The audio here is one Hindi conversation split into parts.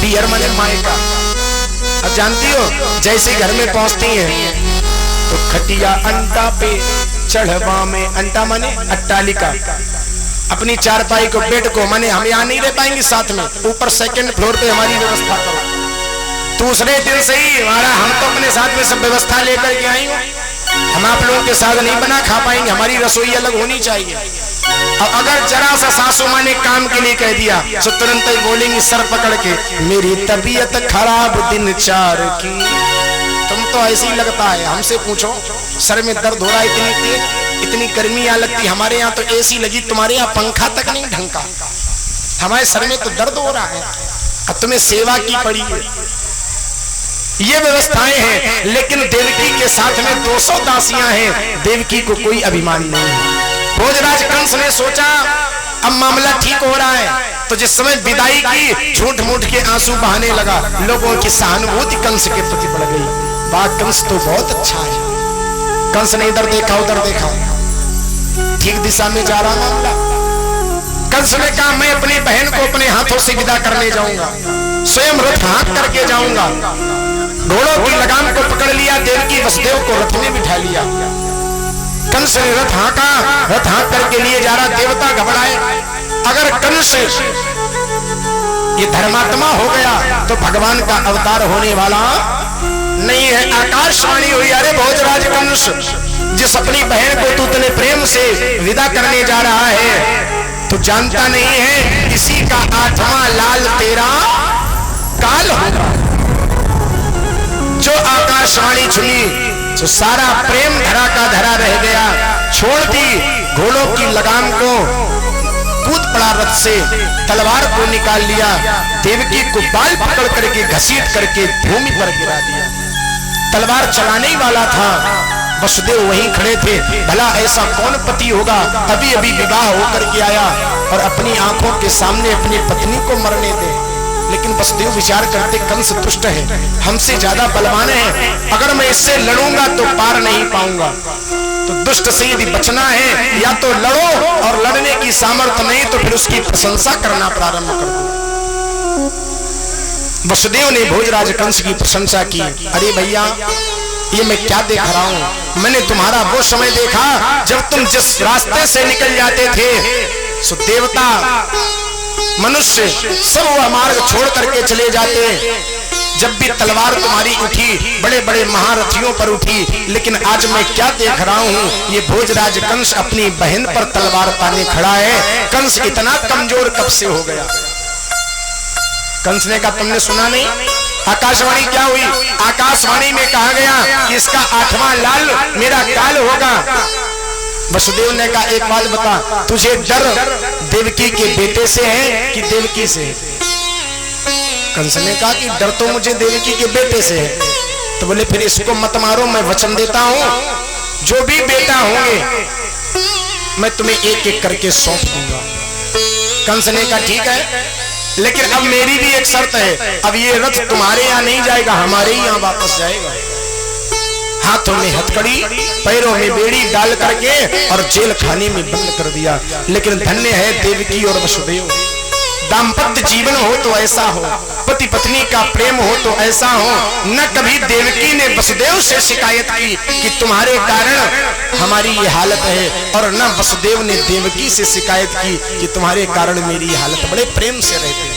डियर माने मायका। अब जानती हो जैसे घर में पहुंचती हैं तो खटिया अंटा पे चढ़वा में, अंटा माने अट्टालिका, अपनी चारपाई को बेड को, माने हम यहाँ नहीं रह पाएंगे साथ में, ऊपर सेकंड फ्लोर पे हमारी व्यवस्था करो। दूसरे दिन से ही हमारा, हम तो अपने साथ में सब व्यवस्था लेकर के आएंगे, हम आप लोगों के साथ नहीं बना खा पाएंगे, हमारी रसोई अलग होनी चाहिए। और अगर जरा सा सासू माँ ने काम के लिए कह दिया तो तुरंत ही बोलेंगी सर पकड़ के, मेरी तबीयत खराब दिन 4 की। तुम तो ऐसे ही लगता है, हमसे पूछो सर में दर्द हो रहा है, इतनी तेज, इतनी गर्मी यहाँ लगती, हमारे यहाँ तो एसी लगी, तुम्हारे यहाँ पंखा तक नहीं ढंका, हमारे सर में तो दर्द हो रहा है, अब तुम्हें सेवा की पड़ी है। ये व्यवस्थाएं हैं, लेकिन देवकी के साथ में 200 दासियां हैं, देवकी को कोई अभिमान नहीं है। भोजराज कंस ने सोचा अब मामला ठीक हो रहा है, तो जिस समय विदाई की झूठ मूठ के आंसू बहाने लगा, लोगों की सहानुभूति कंस के प्रति बढ़ गई। बात कंस तो बहुत अच्छा है, कंस ने इधर देखा उधर देखा, ठीक दिशा में जा रहा मामला। कंस ने कहा मैं अपनी बहन को अपने हाथों से विदा करने जाऊंगा, स्वयं रथ हाँक करके जाऊंगा। घोड़ों की लगाम को पकड़ लिया, देवकी वसुदेव को रथ में बिठा लिया। कंस ने रथ हाँका, रथ हाँक करके लिए जा रहा, देवता घबराए, अगर कंस ये धर्मात्मा हो गया तो भगवान का अवतार होने वाला नहीं है। आकाशवाणी हुई, अरे भोजराज कंस, जिस अपनी बहन को तू इतने प्रेम से विदा करने जा रहा है, तो जानता नहीं है इसी का 8वां लाल तेरा काल होगा। जो आकाशवाणी सुनी तो सारा प्रेम धरा का धरा रह गया, छोड़ दी घोड़ों की लगाम को, कूद पड़ा रथ से, तलवार को निकाल लिया, देवकी को बाल पकड़ करके घसीट करके भूमि पर गिरा दिया। तलवार चलाने ही वाला था, वसुदेव वहीं खड़े थे। भला ऐसा कौन पति होगा, अभी अभी विवाह होकर के आया और अपनी आंखों के सामने अपनी पत्नी को मरने दे। लेकिन वसुदेव विचार करते कंस दुष्ट है, हमसे ज्यादा बलवान है, अगर मैं इससे लड़ूंगा तो पार नहीं पाऊंगा, तो दुष्ट से यदि बचना है या तो लड़ो, और लड़ने की सामर्थ्य नहीं तो फिर उसकी प्रशंसा करना प्रारंभ कर दो। वसुदेव ने भोजराज कंस की प्रशंसा की, अरे भैया ये मैं क्या देख रहा हूं, मैंने तुम्हारा वो समय देखा जब तुम जिस रास्ते से निकल जाते थे, सो देवता मनुष्य सब वह मार्ग छोड़ करके चले जाते। जब भी तलवार तुम्हारी उठी, बड़े बड़े महारथियों पर उठी, लेकिन आज मैं क्या देख रहा हूँ, ये भोजराज कंस अपनी बहन पर तलवार ताने खड़ा है। कंस इतना कमजोर कब से हो गया? कंस ने कहा तुमने सुना नहीं, आकाशवाणी क्या हुई? आकाशवाणी में कहा गया कि इसका 8वां लाल मेरा काल होगा। वसुदेव ने कहा एक बात बता, तुझे डर देवकी के बेटे से है कि देवकी से? कंस ने कहा कि डर तो मुझे देवकी के बेटे से है। तो बोले फिर इसको मत मारो, मैं वचन देता हूं जो भी बेटा होंगे मैं तुम्हें एक एक करके सौंप दूंगा। कंस ने कहा ठीक है, लेकिन अब मेरी भी एक शर्त है, अब ये रथ तुम्हारे यहाँ नहीं जाएगा, हमारे ही यहाँ वापस जाएगा। हाथों में हथकड़ी, पैरों में बेड़ी डाल करके और जेल खाने में बंद कर दिया। लेकिन धन्य है देवकी और वसुदेव, दाम्पत्य जीवन हो तो ऐसा हो, पति पत्नी का प्रेम हो तो ऐसा हो। न कभी देवकी ने वसुदेव से शिकायत की कि तुम्हारे कारण हमारी ये हालत है, और न वसुदेव ने देवकी से शिकायत की कि तुम्हारे कारण मेरी ये हालत। बड़े प्रेम से रहते।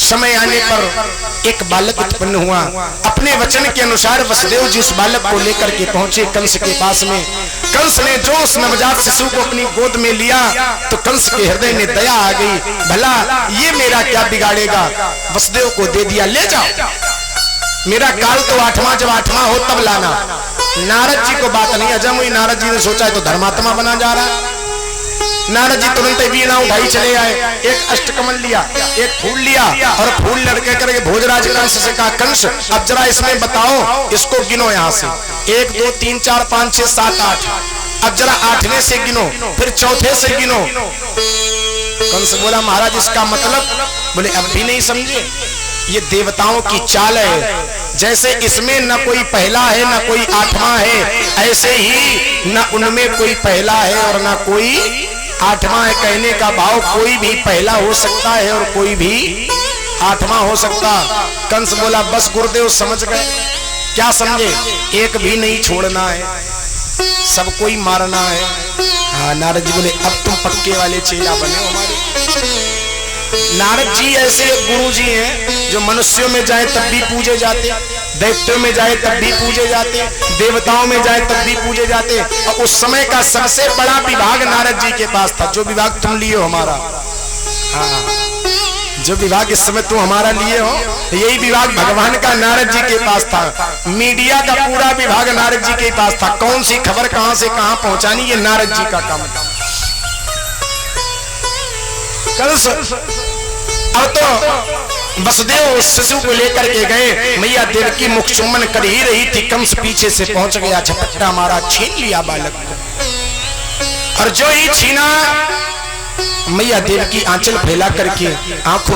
समय आने पर एक बालक उत्पन्न हुआ। अपने वचन के अनुसार वसुदेव जी उस बालक को लेकर के पहुंचे कंस के पास में। कंस ने जो उस नवजात शिशु को अपनी गोद में लिया तो कंस के हृदय में दया आ गई, भला ये मेरा क्या बिगाड़ेगा। वसुदेव को दे दिया, ले जाओ, मेरा काल तो 8वां, जब 8वां हो तब लाना। नारद जी को बात नहीं हजम हुई। नारद जी ने सोचा है तो धर्मात्मा बना जा रहा। नारद जी तुरंत वीणा उठाई चले आए, एक अष्टकमल लिया, एक फूल लिया और फूल लड़के करके भोजराज कंस से कहा, कंस अब जरा इसमें बताओ, इसको गिनो यहाँ से 1 2 3 4 5 6 7 8, अब जरा 8वें से गिनो, फिर चौथे से गिनो। कंस बोला महाराज इसका मतलब? बोले अब भी नहीं समझे, ये देवताओं की चाल है। जैसे इसमें न कोई पहला है न कोई 8वां है, ऐसे ही न उनमें कोई पहला है और न कोई 8वां है। कहने का भाव कोई भी पहला हो सकता है और कोई भी आठवां हो सकता। कंस बोला बस गुरुदेव समझ गए। क्या समझे? एक भी नहीं छोड़ना है, सबको ही मारना है। हाँ, नारद जी बोले अब तुम पक्के वाले चेला बने हो हमारे। नारद जी ऐसे गुरु जी हैं जो मनुष्यों में जाए तब भी पूजे जाते, दैत्यों में जाए तब भी पूजे जाते, देवताओं में जाए तब भी पूजे जाते। और उस समय का सबसे बड़ा विभाग नारद जी के पास था, जो विभाग तुम लिए हो हमारा। हाँ, जो विभाग इस समय तुम हमारा लिए हो, यही विभाग भगवान का नारद जी के पास था। मीडिया का पूरा विभाग नारद जी के पास था। कौन सी खबर कहां से कहां पहुंचानी, ये नारद जी का काम था। अब तो वसुदेव उस शिशु को लेकर के गए, मैया देवकी मुख चुम्बन कर ही रही थी, कंस पीछे से पहुंच गया, झपट्टा मारा, छीन लिया बालक को। और जो ही छीना, मैया देवकी आंचल फैला करके आंखों